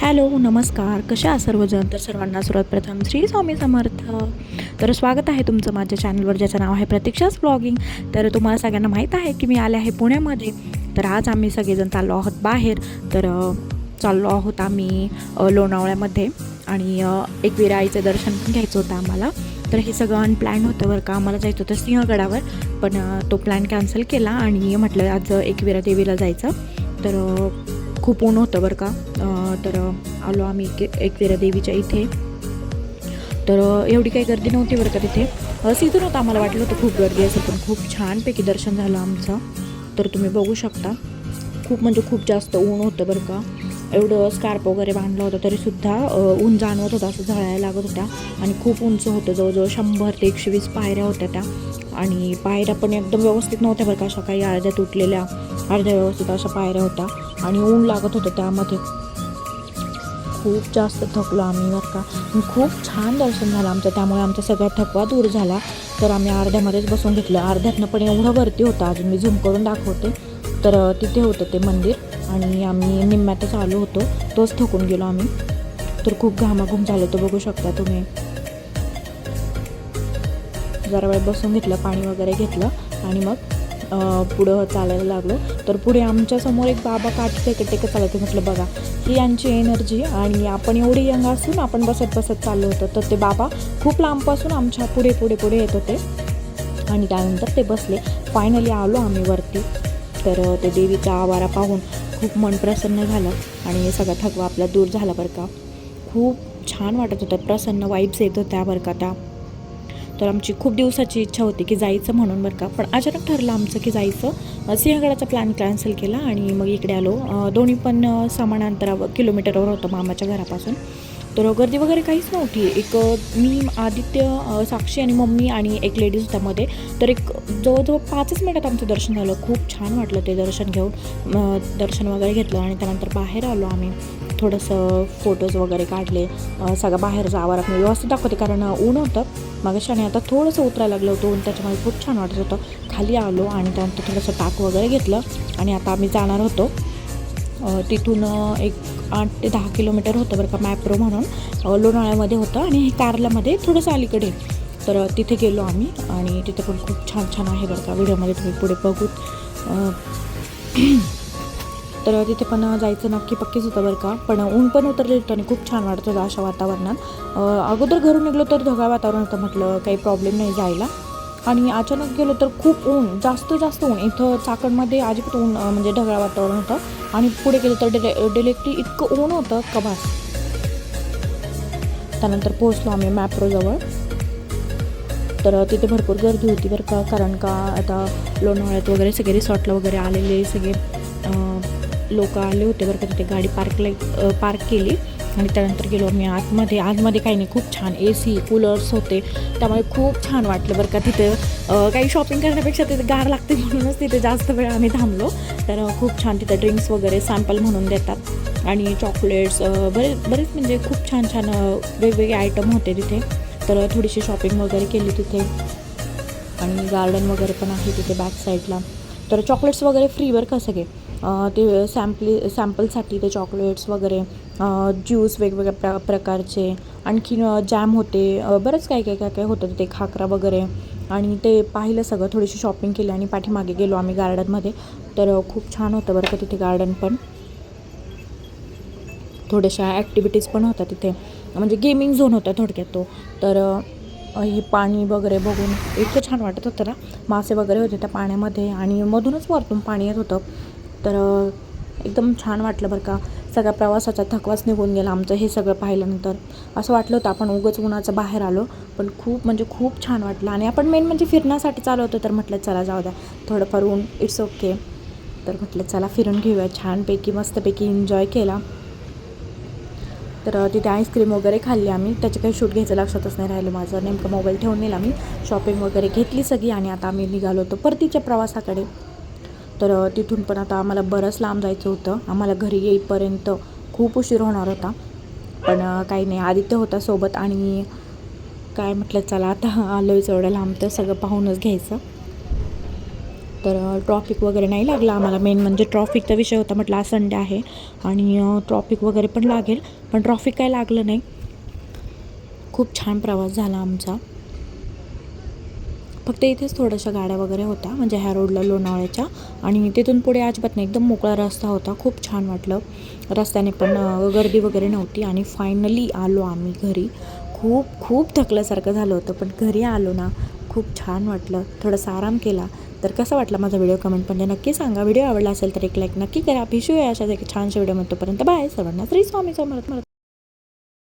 Hello, नमस्कार. कशा आहात सर्वजण? तर सर्वांना सर्वप्रथम श्री स्वामी समर्थ. तर स्वागत आहे तुमचं माझ्या चॅनलवर, ज्याचं नाव आहे प्रतीक्षाच ब्लॉगिंग. तर तुम्हाला सगळ्यांना माहीत आहे की मी आले आहे पुण्यामध्ये. तर आज आम्ही सगळेजण चाललो आहोत बाहेर. तर चाललो आहोत आम्ही लोणावळ्यामध्ये आणि एकविरा आईचं दर्शन पण घ्यायचं होतं आम्हाला. तर हे सगळं अनप्लॅन होतं बरं का. आम्हाला जायचं होतं सिंहगडावर, पण तो प्लॅन कॅन्सल केला आणि म्हटलं आज एकविरा देवीला जायचं. तर खूप ऊन होतं बरं का. तर आलो आम्ही एकविरा देवीच्या इथे. तर एवढी काही गर्दी नव्हती बरं का तिथे. सीझन होतं, आम्हाला वाटलं होतं खूप गर्दी असेल, पण खूप छानपैकी दर्शन झालं आमचं. तर तुम्ही बघू शकता, खूप म्हणजे खूप जास्त ऊन होतं बरं का. एवढं स्कार्प वगैरे बांधलं होतं तरीसुद्धा ऊन जाणवत होतं, असं झळायला लागत होत्या. आणि खूप उंच होतं, जवळजवळ 100 ते 120 पायऱ्या होत्या त्या. आणि पायऱ्या पण एकदम व्यवस्थित नव्हत्या बरं का, अशा काही अर्ध्या तुटलेल्या, अर्ध्या व्यवस्थित अशा पायऱ्या होत्या. आणि ऊन लागत होतं त्यामध्ये. खूप जास्त थकलो आम्ही बरं का. खूप छान दर्शन झालं आमचं, त्यामुळे आमचा सगळा थकवा दूर झाला. तर आम्ही अर्ध्यामध्येच बसून घेतलं. अर्ध्यातनं पण एवढं वरती होतं, अजून मी झूम करून दाखवते. तर तिथे होतं ते मंदिर आणि आम्ही निम्म्यातच आलो होतो, तोच थकून गेलो आम्ही. तर खूप घामाघूम झालं होतं, बघू शकता तुम्ही. जरा वेळ बसून घेतलं, पाणी वगैरे घेतलं आणि मग पुढं चालायला लागलो. तर पुढे आमच्यासमोर एक बाबा काठी टेकत चालत. म्हटलं बघा, ही यांची एनर्जी. आणि आपण एवढी यंग असून आपण बसत चाललो होतो. तर ते बाबा खूप लांबपासून आमच्या पुढे येत होते आणि त्यानंतर ते बसले. फायनली आलो आम्ही वरती. तर ते देवीचा आवारा पाहून खूप मन प्रसन्न झालं आणि सगळा थकवा आपला दूर झाला बरं का. खूप छान वाटत होतं, प्रसन्न वाईब्स येत होत्या बरं का त्या. तर आमची खूप दिवसाची इच्छा होती की जायचं म्हणून बरं का. पण अचानक ठरलं आमचं की जायचं. सिंहगडाचा प्लॅन कॅन्सल केला आणि मग इकडे आलो. दोन्ही पण समान अंतरावर, किलोमीटरवर होतं मामाच्या घरापासून. तर गर्दी वगैरे काहीच नव्हती. एक मी, आदित्य, साक्षी आणि मम्मी आणि एक लेडीज होता मध्ये. तर एक जवळजवळ 5च मिनिटात आमचं दर्शन झालं. खूप छान वाटलं ते दर्शन घेऊन. दर्शन वगैरे घेतलं आणि त्यानंतर बाहेर आलो आम्ही. थोडंसं फोटोज वगैरे काढले. सगळं बाहेरचा आवार मी व्यवस्थित दाखवते, कारण ऊन होतं मागाशी आणि आता थोडंसं उतरायला लागलं होतं ऊन, त्याच्यामुळे खूप छान वाटत होतं. खाली आलो आणि त्यानंतर थोडंसं टाक वगैरे घेतलं आणि आता आम्ही जाणार होतो. तिथून एक 8 ते 10 किलोमीटर होतं बरं का, मॅप्रो म्हणून लोणावळ्यामध्ये होतं आणि हे कारल्यामध्ये थोडंसं अलीकडे. तर तिथे गेलो आम्ही आणि तिथे पण खूप छान आहे बरं का. व्हिडिओमध्ये तुम्ही पुढे बघू. तर तिथे पण जायचं नक्की पक्कीच होतं बरं का. पण ऊन पण उतरलं होतं आणि खूप छान वाटत होतं अशा वातावरणात. अगोदर घरून निघलो तर ढगाळ वातावरण होतं, म्हटलं काही प्रॉब्लेम नाही जायला. आणि अचानक गेलो तर खूप ऊन, जास्त ऊन. इथं चाकणमध्ये अजिबात ऊन, म्हणजे ढगाळ वातावरण होतं. आणि पुढे गेलं तर डिरेक्टली इतकं ऊन होतं कबास. त्यानंतर पोहोचलो आम्ही मॅप्रोजवळ. तर तिथे भरपूर गर्दी होती बरं का, कारण का आता लोणावळ्यात वगैरे सगळे रिसॉर्टला वगैरे आलेले सगळे लोक आले होते बरं का. तिथे गाडी पार्क केली आणि त्यानंतर गेलो आम्ही आतमध्ये काही नाही, खूप छान AC कूलर्स होते, त्यामुळे खूप छान वाटलं बरं का. तिथे काही शॉपिंग करण्यापेक्षा तिथे गार लागते म्हणूनच तिथे जास्त वेळ आम्ही थांबलो. तर खूप छान तिथे ड्रिंक्स वगैरे सॅम्पल म्हणून देतात आणि चॉकलेट्स, बरेच म्हणजे खूप छान वेगवेगळे आयटम होते तिथे. तर थोडीशी शॉपिंग वगैरे केली तिथे आणि गार्डन वगैरे पण आहे तिथे बॅक साईडला. तर चॉकलेट्स वगैरे फ्री बरं का सगळे. ते सॅम्पलसाठी ते चॉकलेट्स वगैरे, ज्यूस वेगवेगळ्या प्रकारचे, आणखीन जॅम होते, बरंच काय होतं तिथे, खाकरा वगैरे. आणि ते पाहिलं सगळं, थोडीशी शॉपिंग केली आणि पाठीमागे गेलो आम्ही गार्डनमध्ये. तर खूप छान होतं बरं का तिथे गार्डन पण. थोड्याशा ॲक्टिव्हिटीज पण होत्या तिथे, म्हणजे गेमिंग झोन होता थोडक्यात तो. तर हे पाणी वगैरे बघून इतकं छान वाटत होतं ना. मासे वगैरे होते त्या पाण्यामध्ये आणि मधूनच वरतून पाणी येत होतं. तर एकदम छान वाटलं बरं का. सगळ्या प्रवासाचा थकवाच निघून गेला आमचं हे सगळं पाहिल्यानंतर. असं वाटलं होतं आपण उगाच उन्हाचं बाहेर आलो, पण खूप म्हणजे खूप छान वाटलं. आणि आपण मेन म्हणजे फिरण्यासाठी चालू होतं, तर म्हटलं चला जाऊ द्या, थोडंफार ऊन इट्स ओके. तर म्हटलं चला फिरून घेऊया, छानपैकी मस्तपैकी एन्जॉय केला. तर तिथे आईस्क्रीम वगैरे खाल्ली आम्ही. त्याचे काही शूट घ्यायचं लक्षातच नाही राहिलं माझं, नेमकं मोबाईल ठेवून नेला मी. शॉपिंग वगैरे घेतली सगळी आणि आता आम्ही निघालो होतो परतीच्या प्रवासाकडे. तर तिथून पण आता आम्हाला बरंच लांब जायचं होतं. आम्हाला घरी येईपर्यंत खूप उशीर होणार होता, पण काही नाही, आदित्य होता सोबत आणि काय म्हटलं चला आता आलोय एवढं लांब तर सगळं पाहूनच घ्यायचं. तर ट्रॉफिक वगैरे नाही लागला आम्हाला. मेन म्हणजे ट्रॉफिकचा विषय होता. म्हटलं आज संडे आहे आणि ट्रॉफिक वगैरे पण लागेल, पण ट्रॉफिक काय लागलं नाही. खूप छान प्रवास झाला आमचा. फक्त इथेच थोड्याशा गाड्या वगैरे होत्या, म्हणजे ह्या रोडला लोणावळ्याच्या, आणि तिथून पुढे अजिबात नाही, एकदम मोकळा रस्ता होता. खूप छान वाटलं. रस्त्याने पण गर्दी वगैरे नव्हती. आणि फायनली आलो आम्ही घरी. खूप खूप थकल्यासारखं झालं होतं, पण घरी आलो ना खूप छान वाटलं. थोडासा आराम केला. तर कसा वाटला माझा व्हिडिओ कमेंटमध्ये नक्की सांगा. व्हिडिओ आवडला असेल तर एक लाईक नक्की करा. भेटूया अशाच एक छानशा व्हिडिओ. तोपर्यंत बाय. सर्वांना श्री स्वामी समर्थ.